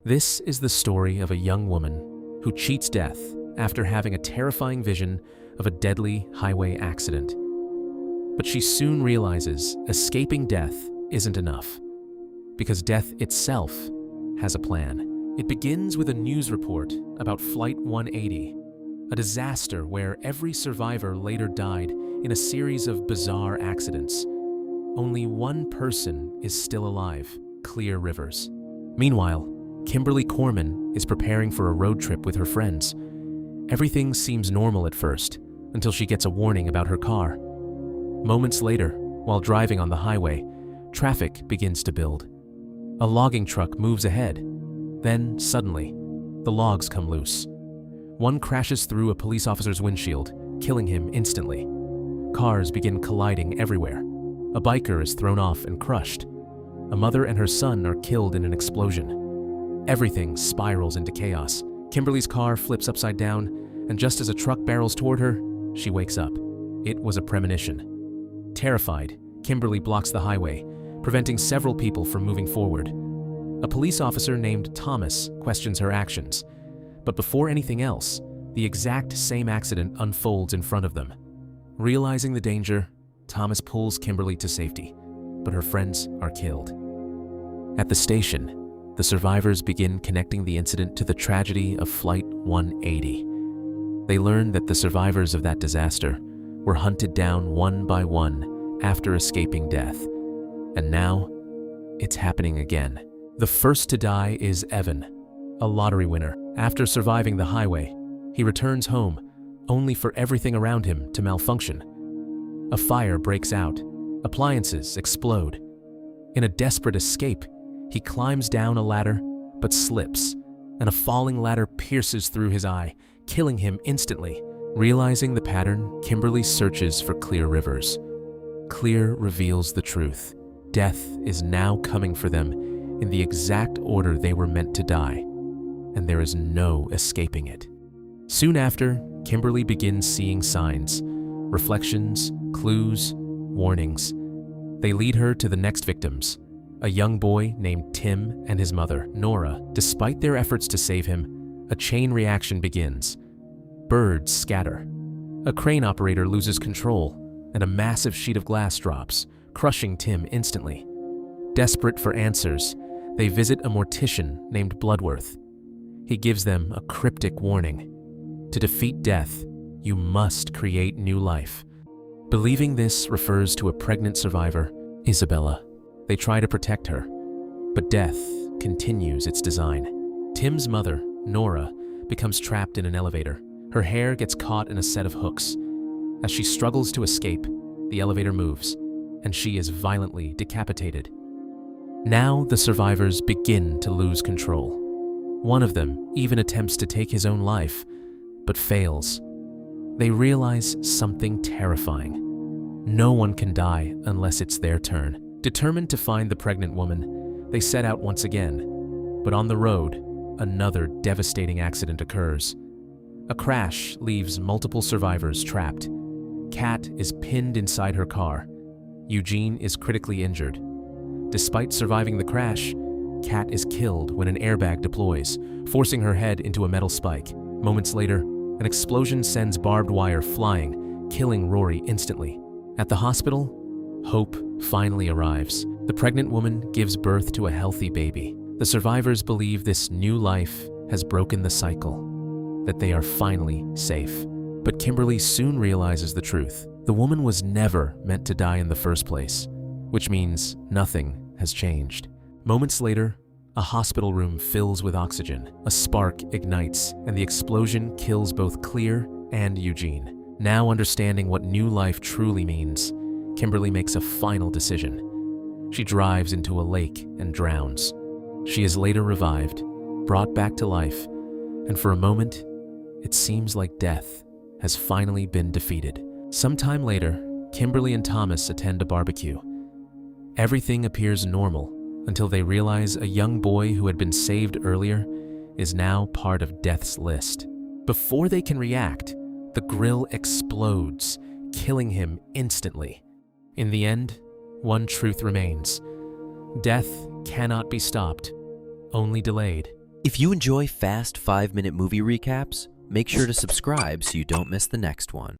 This is the story of a young woman who cheats death after having a terrifying vision of a deadly highway accident. But she soon realizes escaping death isn't enough, because death itself has a plan. It begins with a news report about Flight 180, a disaster where every survivor later died in a series of bizarre accidents. Only one person is still alive: Clear Rivers. Meanwhile, Kimberly Corman is preparing for a road trip with her friends. Everything seems normal at first, until she gets a warning about her car. Moments later, while driving on the highway, traffic begins to build. A logging truck moves ahead. Then, suddenly, the logs come loose. One crashes through a police officer's windshield, killing him instantly. Cars begin colliding everywhere. A biker is thrown off and crushed. A mother and her son are killed in an explosion. Everything spirals into chaos. Kimberly's car flips upside down, and just as a truck barrels toward her, she wakes up. It was a premonition. Terrified, Kimberly blocks the highway, preventing several people from moving forward. A police officer named Thomas questions her actions, but before anything else, the exact same accident unfolds in front of them. Realizing the danger, Thomas pulls Kimberly to safety, but her friends are killed. At the station, the survivors begin connecting the incident to the tragedy of Flight 180. They learn that the survivors of that disaster were hunted down one by one after escaping death. And now, it's happening again. The first to die is Evan, a lottery winner. After surviving the highway, he returns home, only for everything around him to malfunction. A fire breaks out. Appliances explode. In a desperate escape, he climbs down a ladder, but slips, and a falling ladder pierces through his eye, killing him instantly. Realizing the pattern, Kimberly searches for Clear Rivers. Clear reveals the truth. Death is now coming for them in the exact order they were meant to die, and there is no escaping it. Soon after, Kimberly begins seeing signs, reflections, clues, warnings. They lead her to the next victims, a young boy named Tim and his mother, Nora. Despite their efforts to save him, a chain reaction begins. Birds scatter. A crane operator loses control, and a massive sheet of glass drops, crushing Tim instantly. Desperate for answers, they visit a mortician named Bloodworth. He gives them a cryptic warning. To defeat death, you must create new life. Believing this refers to a pregnant survivor, Isabella. They try to protect her, but death continues its design. Tim's mother, Nora, becomes trapped in an elevator. Her hair gets caught in a set of hooks. As she struggles to escape, the elevator moves, and she is violently decapitated. Now the survivors begin to lose control. One of them even attempts to take his own life, but fails. They realize something terrifying. No one can die unless it's their turn. Determined to find the pregnant woman, they set out once again. But on the road, another devastating accident occurs. A crash leaves multiple survivors trapped. Kat is pinned inside her car. Eugene is critically injured. Despite surviving the crash, Kat is killed when an airbag deploys, forcing her head into a metal spike. Moments later, an explosion sends barbed wire flying, killing Rory instantly. At the hospital, hope finally arrives. The pregnant woman gives birth to a healthy baby. The survivors believe this new life has broken the cycle, that they are finally safe. But Kimberly soon realizes the truth. The woman was never meant to die in the first place, which means nothing has changed. Moments later, a hospital room fills with oxygen. A spark ignites, and the explosion kills both Clear and Eugene. Now understanding what new life truly means, Kimberly makes a final decision. She drives into a lake and drowns. She is later revived, brought back to life, and for a moment, it seems like death has finally been defeated. Sometime later, Kimberly and Thomas attend a barbecue. Everything appears normal until they realize a young boy who had been saved earlier is now part of death's list. Before they can react, the grill explodes, killing him instantly. In the end, one truth remains. Death cannot be stopped, only delayed. If you enjoy fast 5-minute movie recaps, make sure to subscribe so you don't miss the next one.